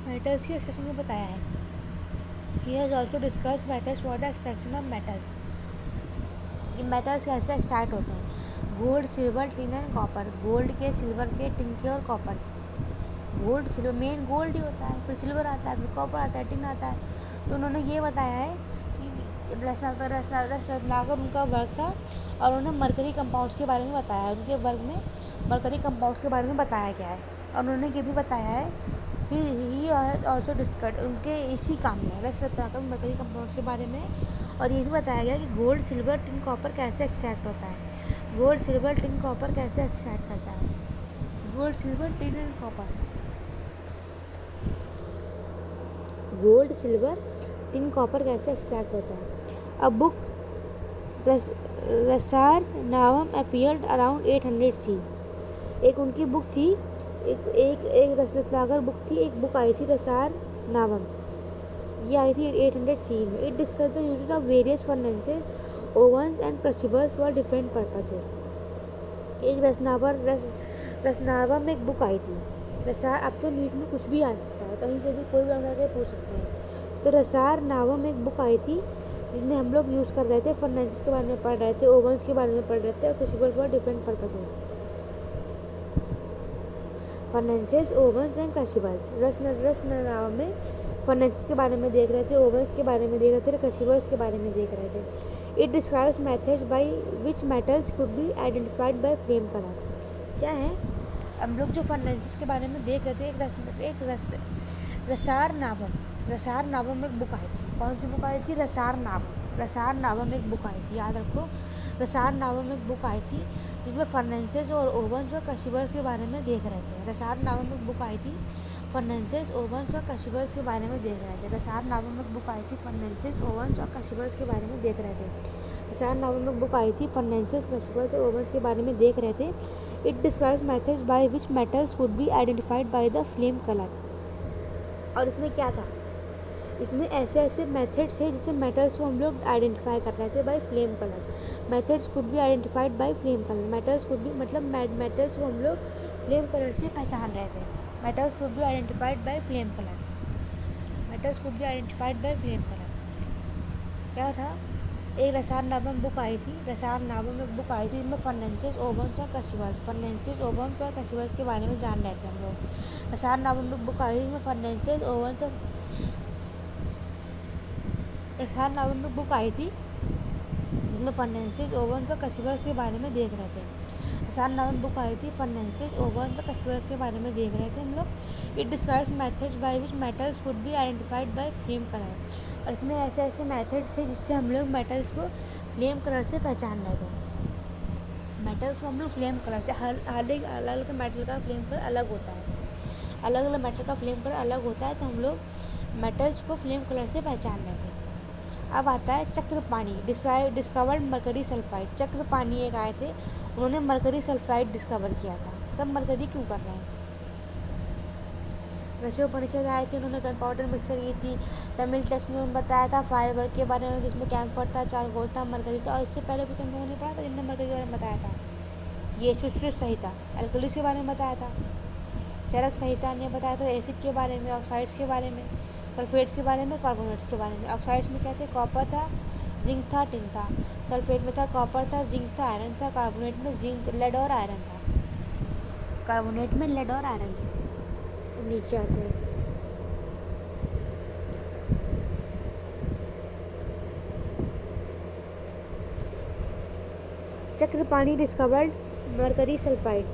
मेटल्स की एक्सट्रैक्शन को बताया है। He has also discussed methods for the extraction of metals. कि metals कैसे extract होते हैं। Gold, silver, tin and copper. Gold के, सिल्वर के, टिन के और copper. Gold, silver, main gold ही होता है, फिर सिल्वर आता है, फिर कॉपर आता है, टिन आता है। तो उन्होंने ये बताया है कि रस रत्नाकर उनका वर्क था, और उन्होंने मरकरी कंपाउंड्स के बारे में बताया है। उनके वर्क में मरकरी कंपाउंड्स के बारे में बताया गया है। और उन्होंने ये भी बताया है ही ऑल्सो डिस्कस, उनके इसी काम में रस रत्नाकर मरकरी कंपाउंड्स के बारे में। और ये भी बताया गया कि गोल्ड, सिल्वर, टिन, कॉपर कैसे एक्सट्रैक्ट होता है। गोल्ड, सिल्वर, टिन, कॉपर कैसे एक्सट्रैक्ट करता है। Gold, silver, tin and copper. Gold, silver, tin, copper कैसे एक्सट्रैक्ट होता है। अ बुक रसार नावम अपीयर्ड अराउंड 800 सी। एक उनकी बुक थी, एक रस रत्नाकर बुक थी, एक बुक आई थी रसार नावम, ये आई थी 800 सी में। It discuss the use of various furnaces, ovens and crucibles for different purposes. एक रसनावम में एक बुक आई थी। रसार, अब तो नीट में कुछ भी आ सकता है, कहीं से भी कोई बना के पूछ सकते हैं। तो रसार नावम में एक बुक आई थी जिसमें हम लोग यूज़ कर रहे थे, फर्नेसेस के बारे में पढ़ रहे थे, ओवन्स के बारे में पढ़ रहे थे, और crucibles for different purposes. Furnaces, ovens and crucibles. Rasarnavam में फर्नेसेस के बारे में देख रहे थे, ओवन्स के बारे में देख रहे थे, क्रूसिबल्स के बारे में देख रहे थे। It describes methods by which metals could be identified by flame colour. क्या है, हम लोग जो फर्नेसेस के बारे में देख रहे थे, रसार नावम में एक बुक आई थी। कौन सी बुक आई थी, रसार नावम में एक बुक आई थी, याद रखो। रसार नावम में एक बुक आई थी जिसमें फर्नेसेस और ओवन्स और क्रूसिबल्स के बारे में देख रहे थे। रसार नावम में एक बुक आई थी, फर्नेसेस, ओवन्स और क्रूसिबल्स के बारे में देख रहे थे। रसार नावम में एक बुक आई थी, फर्नेसेस, ओवन्स और क्रूसिबल्स के बारे में देख रहे थे। रसार नावम में बुक आई थी, फर्नेसेस, क्रूसिबल्स और ओवन्स के बारे में देख रहे थे। It describes methods by which metals could be identified by the flame colour. और इसमें क्या था, इसमें ऐसे ऐसे मेथड्स थे जिससे मेटल्स को हम लोग आइडेंटिफाई कर रहे थे by flame colour. Methods could be identified by flame colour. Metals could be मतलब मेटल्स को हम लोग फ्लेम कलर से पहचान रहे थे। Metals could be identified by flame colour. Metals could be identified by flame colour. क्या था, एक रसार नावम बुक आई थी। रसार नावम में बुक आई थी जिसमें फर्नेसेस, ओवन्स और क्रूसिबल्स, फर्नेसेस, ओवन्स और क्रूसिबल्स के बारे में जान रहे थे हम लोग। रसार नावम में बुक आई थी जिसमें फर्नेसेस, ओवन्स और रसार नावम में बुक आई थी जिसमें फर्नेसेस, ओवन्स और क्रूसिबल्स के बारे में देख रहे थे। रसार नावम बुक आई थी, फर्नेसेस, ओवन्स और क्रूसिबल्स के बारे में देख रहे थे हम लोग। It describes methods by which metals could be identified by flame colour. और इसमें ऐसे ऐसे मेथड्स थे जिससे हम लोग मेटल्स को फ्लेम कलर से पहचान रहे थे। मेटल्स को हम लोग फ्लेम कलर से, हर अलग अलग मेटल का फ्लेम कलर अलग होता है। अलग अलग मेटल का फ्लेम कलर अलग होता है, तो हम लोग मेटल्स को फ्लेम कलर से पहचान लेते हैं। अब आता है Chakrapani, discovered mercury sulphide. Chakrapani एक आए थे, उन्होंने मरकरी सल्फाइड डिस्कवर किया था। सब मरकरी क्यों कर रहे हैं? रसोपनिषद आए थे, उन्होंने गन पाउडर मिक्सर की थी। तमिल टेक्स्ट में उन्होंने बताया था फायर के बारे में, जिसमें कैम्फर था, चारकोल था, मरकरी था। और इससे पहले भी तुम लोगों ने पढ़ा था जिनने मरकरी के बारे में बताया था। ये सुश्रुत संहिता एल्कोलिस के बारे में बताया था। चरक संहिता ने बताया था एसिड के बारे में, ऑक्साइड्स के बारे में, सल्फेट्स के बारे में, कार्बोनेट्स के बारे में। ऑक्साइड्स में क्या थे? कॉपर था, जिंक था, टिन था। सल्फेट में था कॉपर था, जिंक था, आयरन था। कार्बोनेट में जिंक, लेड और आयरन था। कार्बोनेट में लेड और आयरन थे। नीचे आते हैं। Chakrapani discovered mercury sulphide.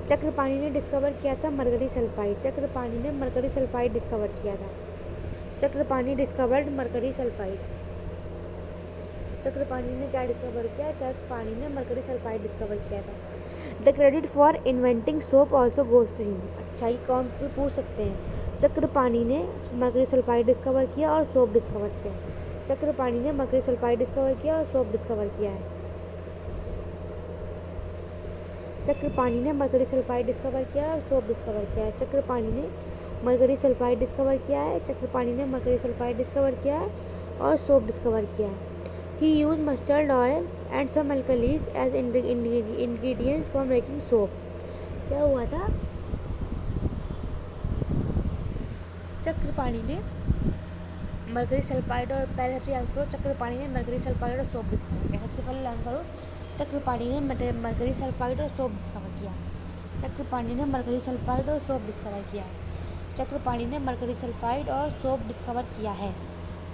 Chakrapani ने डिस्कवर किया था मरकरी सल्फाइड। चक्रपाणी ने मरकरी सल्फाइड डिस्कवर किया था। Chakrapani discovered mercury sulphide. Chakrapani ने क्या डिस्कवर किया? चक्रपाणी ने मरकरी सल्फाइड डिस्कवर किया था। The credit for inventing soap also goes to him. अच्छा, ये कौन पूछ सकते हैं? चक्रपाणी ने मरकरी सल्फाइड डिस्कवर किया और सोप डिस्कवर किया। चक्रपाणी ने मरकरी सल्फाइड डिस्कवर किया और सोप डिस्कवर किया है। चक्रपाणी ने मरकरी सल्फाइड डिस्कवर किया और सोप डिस्कवर किया है। चक्रपाणी ने मरकरी सल्फाइड डिस्कवर किया है। चक्रपाणी ने मरकरी सल्फाइड डिस्कवर किया है और सोप डिस्कवर किया है। He used mustard oil and some alkalis as ingredients for making soap. क्या हुआ था? चक्रपाणी ने मरकरी सल्फाइड और पहले सबसे याद करो, चक्रपाणी ने मरकरी सल्फाइड और सोप डिस्कवर किया। सबसे पहले लर्न करो, चक्रपाणी ने मरकरी सल्फाइड और सोप डिस्कवर किया। चक्रपाणी ने मरकरी सल्फाइड और सोप डिस्कवर किया। चक्रपाणी ने मरकरी सल्फाइड और सोप डिस्कवर किया है।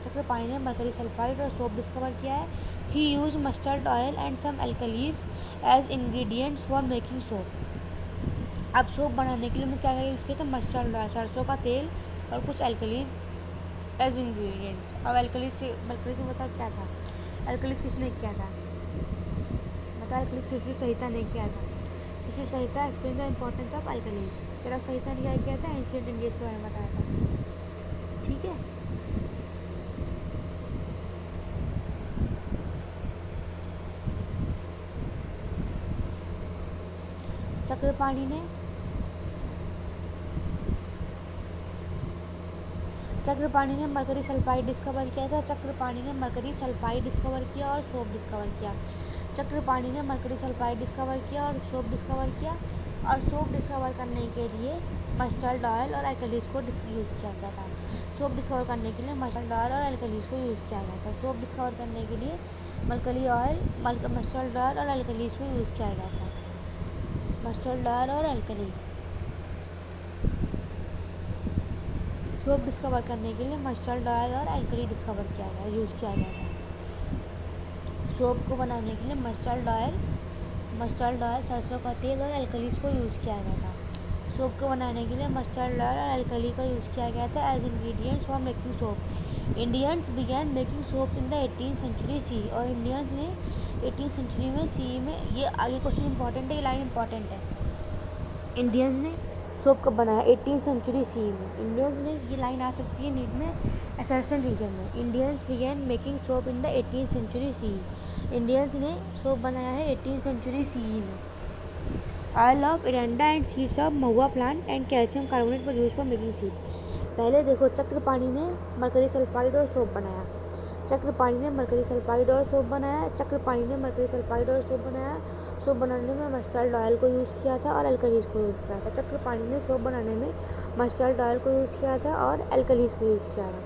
चक्रपाणी ने मरकरी सल्फाइड और सोप डिस्कवर किया है। He use mustard oil and some alkalis as ingredients for making soap. अब सोप बनाने के लिए उन्होंने क्या यूज़ किया था? मस्टर्ड ऑयल, सरसों का तेल और कुछ एल्कलीज एज इंग्रेडिएंट्स। अब एल्कलीज को बता क्या था? एल्कलीज किसने किया था? बता। एल्कलीज सुश्रुत संहिता ने किया था। Sushruta Samhita explain the importance of alkalis. Charak Samhita ने क्या किया था? एंशिएंट इंडियंस के बारे में बताया था। ठीक है। चक्रपाणी ने मरकरी सल्फाइड डिस्कवर किया था। चक्रपाणी ने मरकरी सल्फाइड डिस्कवर किया और सोप डिस्कवर किया। चक्रपाणी ने मरकरी सल्फाइड डिस्कवर किया और सोप डिस्कवर किया। और सोप डिस्कवर करने के लिए मस्टर्ड ऑयल और एल्कलीज को यूज़ किया गया था। सोप डिस्कवर करने के लिए मस्टर्ड ऑयल और एल्कलीज को यूज़ किया गया था। सोप डिस्कवर करने के लिए मस्टर्ड ऑयल और एल्कलीज को यूज़ किया गया था। मस्टर्ड ऑयल और एल्कलीज। सोप डिस्कवर करने के लिए मस्टर्ड ऑयल और एल्कली यूज़ किया गया था। सोप को बनाने के लिए मस्टर्ड ऑयल, सरसों का तेल और एल्कलीज को यूज़ किया गया था। सोप को बनाने के लिए मस्टर्ड ऑयल और एल्कली का यूज़ किया गया था as ingredients for making soap. Indians began making soap in the 18th century C. और इंडियंस ने 18th सेंचुरी में सी में, ये आगे क्वेश्चन इंपॉर्टेंट है, ये लाइन इंपॉर्टेंट है। इंडियंस ने सोप कब बनाया? 18th सेंचुरी सी में। इंडियंस ने, ये लाइन आ सकती है नीट में असर्शन रीजन में। Indians began making soap in the 18th century C. Indians ने सोप बनाया है 18th सेंचुरी सी में। Oil of eranda and seeds of mahua plant and calcium carbonate were use for making seed. पहले देखो, चक्रपाणी ने mercury sulphide और soap बनाया। चक्रपाणी ने मरकरी सल्फाइड और सोप बनाया। चक्रपाणी ने मरकरी सल्फाइड और सोप बनाया। सोप बनाने में मस्टर्ड ऑयल को यूज़ किया था और एल्कलीज को यूज़ किया था। चक्रपाणी ने सोप बनाने में मस्टर्ड ऑयल को यूज़ किया था और एल्कलीज को यूज़ किया था।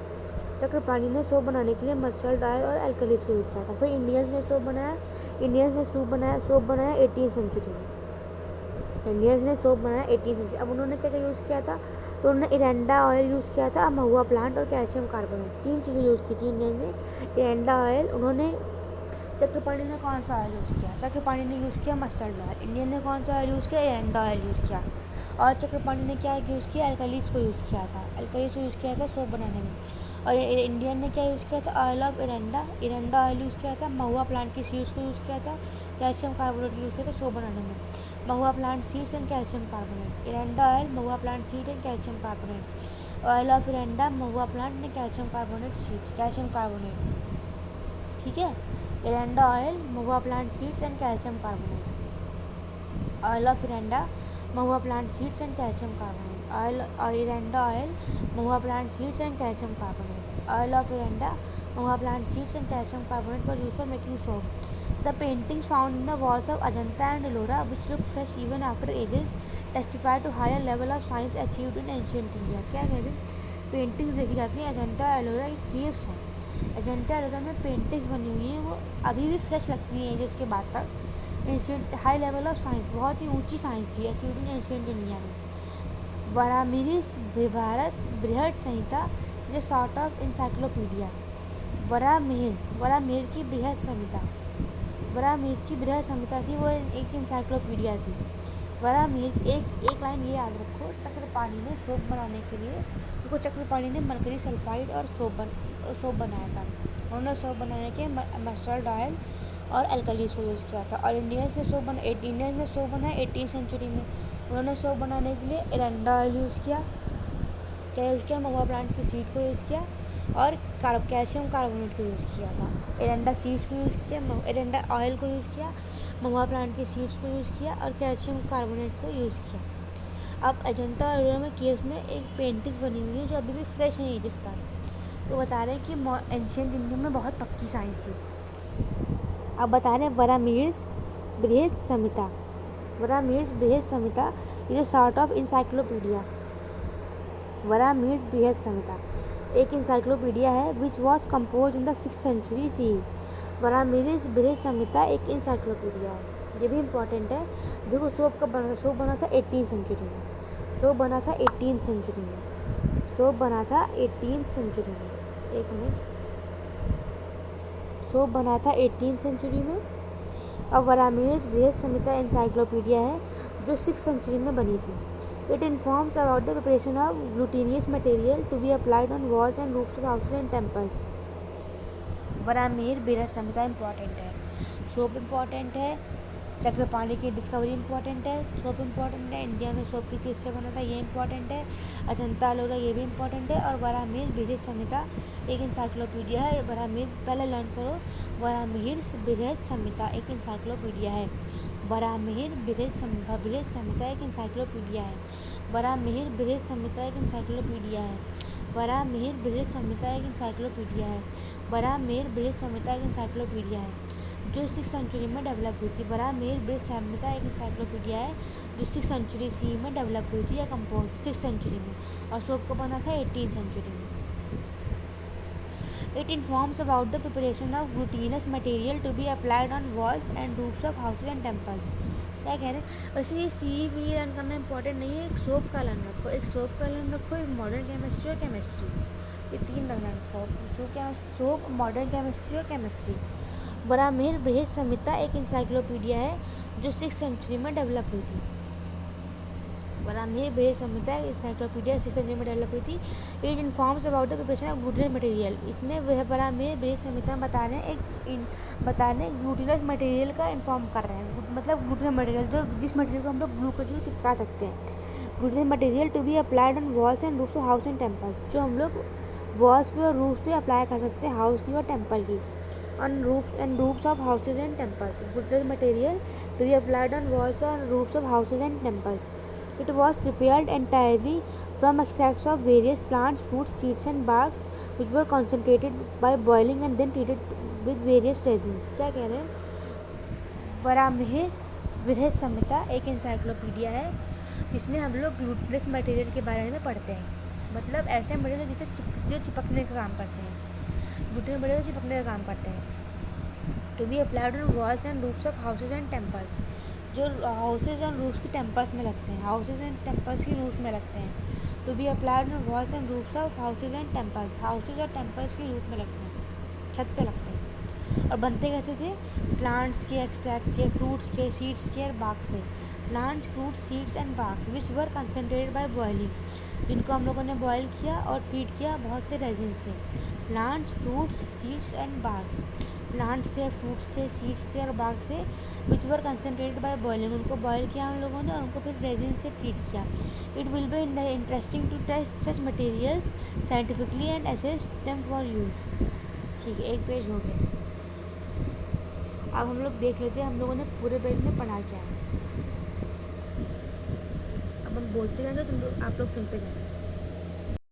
चक्रपाणी ने सोप बनाने के लिए मस्टर्ड ऑयल और एल्कलीज को यूज़ किया था। फिर इंडियंस ने सोप बनाया। इंडियंस ने सोप बनाया 18th सेंचुरी में। इंडियंस ने सोप बनाया 18th सेंचुरी। अब उन्होंने क्या यूज़ किया था? तो उन्होंने एरेंडा ऑयल यूज़ किया था, महुआ प्लांट और कैल्शियम कार्बोनेट, 3 चीज़ें यूज़ की थी इंडियन ने। एरेंडा ऑयल उन्होंने, चक्रपाणी ने कौन सा ऑयल यूज़ किया? चक्रपाणी ने यूज़ किया मस्टर्ड ऑयल। इंडियन ने कौन सा ऑयल यूज़ किया? एरेंडा ऑयल यूज़ किया। और चक्रपाणी ने क्या यूज़ किया? एल्कलीज को यूज़ किया था। एल्कलीज को यूज़ किया था सोप बनाने में। और इंडियन ने क्या यूज़ किया था, ऑयल ऑफ इरंडा ऑयल यूज़ किया था, महुआ प्लांट की सीड्स को यूज़ किया था, कैल्शियम कार्बोनेट यूज़ किया था सोप बनाने में। Mahua plant seeds and calcium carbonate, eranda oil, mahua plant seed and calcium carbonate, oil of eranda, mahua plant ने calcium carbonate seed, calcium carbonate, ठीक है। Eranda oil, mahua plant seeds and calcium carbonate, oil of eranda, mahua plant seeds and calcium carbonate, oil eranda oil, mahua plant seeds and calcium carbonate, oil of eranda, mahua plant seeds and calcium carbonate were used for making soap. The paintings found in the walls of Ajanta and Ellora, which look fresh even after ages, testify to higher level of science achieved in ancient India. क्या कह रहे हैं, paintings देखी जाती हैं अजंता एलोरा की caves हैं, अजंता एलोरा में पेंटिंग्स बनी हुई हैं, वो अभी भी फ्रेश लगती हैं एजेस के बाद तक। Ancient high level of science, बहुत ही ऊंची साइंस थी अचीव्ड इन एंशियंट इंडिया में। वरामिहिर भारत बृहद संहिता, जो सॉर्ट ऑफ इंसाइक्लोपीडिया। वरामिहिर की बृहद संहिता, वरामिहिर की बृहद संहिता थी, वो एक इंसाइक्लोपीडिया थी। वरामिहिर, एक लाइन ये याद रखो, चक्रपाणी ने सोप बनाने के लिए, देखो चक्रपाणी ने मरकरी सल्फाइड और सोप बनाया था। उन्होंने सोप बनाने के मस्टर्ड ऑयल और एल्कलीस को यूज़ किया था। और इंडियंस ने सोप बनाया 18th सेंचुरी में। उन्होंने सोप बनाने के लिए एरंडा ऑयल यूज़ किया, क्या यूज़ किया, महुआ प्लांट की सीड को यूज़ किया और कैल्शियम कार्बोनेट को यूज़ किया था। एरंडा सीड्स को यूज़ किया, एरंडा ऑयल को यूज़ किया, महुआ प्लांट की सीड्स को यूज़ किया और कैल्शियम कार्बोनेट को यूज़ किया। अब अजंता और एलोरा में केव्स में एक पेंटिंग्स बनी हुई है जो अभी भी फ्रेश है एजिस तक, तो बता रहे हैं कि एंशियंट इंडिया में बहुत पक्की साइंस थी। अब बता रहे हैं वरामिहिर बृहद संहिता, वरामिहिर बृहद संहिता ये sort of encyclopedia. वरामिहिर Brihad Samhita एक इंसाइक्लोपीडिया है which was compose in the 6th century C. Varahamihir Brihad Samhita एक इंसाइक्लोपीडिया है, ये भी इम्पॉर्टेंट है। देखो सोप कब बना था, सोप बना था 18th सेंचुरी में, सोप बना था 18th सेंचुरी में, सोप बना था 18th सेंचुरी में, एक मिनट, सोप बना था 18th सेंचुरी में। और वरामिहिर बृहद संहिता इंसाइक्लोपीडिया है जो 6th सेंचुरी में बनी थी। It informs about the preparation of glutinous material to be applied on walls and roofs of houses and temples. Varahamihir Brihad Samhita important है, सोप इम्पॉर्टेंट है, चक्रपाणी की डिस्कवरी इम्पॉर्टेंट है, सोप इम्पॉर्टेंट है, इंडिया में सोप किस चीज़ से बना था ये इम्पॉर्टेंट है, अजंता एलोरा ये भी इम्पॉर्टेंट है, और वरामिहिर बृहद संहिता एक इंसाइक्लोपीडिया है। वरामिहिर पहले लर्न करो, वरामिहिर बृहद संहिता एक इंसाइक्लोपीडिया है। वरामिहिर बृहद संहिता एक इंसाइक्लोपीडिया है। वरामिहिर बृहद संहिता एक इंसाइक्लोपीडिया है। वरामिहिर बृहद संहिता एक इंसाइक्लोपीडिया है। वरामिहिर बृहद संहिता एक इंसाइक्लोपीडिया है जो 6th सेंचुरी में डेवलप हुई थी। वरामिहिर बृहद संहिता एक इंसाइक्लोपीडिया है जो 6th सेंचुरी सी में डेवलप हुई थी या कंपोज 6th सेंचुरी में, और सोप को बना था 18th सेंचुरी में। It informs about the preparation of glutinous material to be applied on walls and roofs of houses and temples. क्या कह रहे हैं, वैसे ये सी भी लर्न करना इंपॉर्टेंट नहीं है, एक सोप का लर्न रखो, एक सोप का लर्न रखो, एक मॉडर्न केमिस्ट्री और केमिस्ट्री, ये 3 लर्न रखो, सोप, मॉडर्न केमिस्ट्री और केमिस्ट्री। वरामिहिर बृहद संहिता एक इंसाइक्लोपीडिया है जो 6th सेंचुरी में डेवलप हुई थी। वरामिहिर बृहद संहिता इंसाइक्लोपीडिया 6th सेंचुरी में डेवलप हुई थी। It informs about the preparation of glutinous material, इसमें वरामिहिर बृहद संहिता बता रहे हैं ग्लूटिनस मटेरियल का इन्फॉर्म कर रहे हैं, मतलब ग्लूटिनस मटेरियल जो जिस मटेरियल को हम लोग ग्लूकोज को चिपका सकते हैं। Glutinous material to be applied on walls and roofs of house and temples, जो हम लोग वॉल्स पे और रूफ्स पे अप्लाई कर सकते हैं, हाउस की और टेम्पल की। on roofs of houses and temples. Glutinous material to be applied on walls or roofs of houses and temples. It was prepared entirely from extracts of various plants, fruits, seeds and barks which were concentrated by boiling and then treated with various resins. क्या कह रहे हैं, वरामिहिर बृहद संहिता एक encyclopedia है जिसमें हम लोग glutinous material के बारे में पढ़ते हैं, मतलब ऐसे मटेरियल जिसे जो चिपकने का काम करते हैं, ग्लूटिनस मटेरियल चिपकने का काम करते हैं। To be applied on walls and roofs of houses and temples, जो हाउसेज और रूफ्स की टेम्पल्स में लगते हैं, हाउसेज एंड टेम्पल्स की रूफ में लगते हैं। To be applied on walls and roofs of houses and temples, houses और टेम्पल्स की रूफ में लगते हैं, छत पे लगते हैं। और बनते कैसे थे, प्लांट्स के, एक्सट्रैक्ट के, फ्रूट्स के, सीड्स के और बाग से। Plants, fruit, seeds and barks which were concentrated by boiling, जिनको हम लोगों ने बॉयल किया और ट्रीट किया बहुत से रेजिन से। Plants, fruits, seeds and barks, plants से, फ्रूट्स से, सीड्स से और बाग से, which were concentrated by boiling, उनको बॉयल किया हम लोगों ने और उनको फिर रेजिन से ट्रीट किया। It will be interesting to test such materials scientifically and assess them for use. ठीक है, एक पेज हो गया। अब हम लोग देख लेते हैं हम लोगों ने पूरे पेज में पढ़ा क्या है। अब हम बोलते जाएंगे, तुम लोग आप लोग सुनते जाएंगे।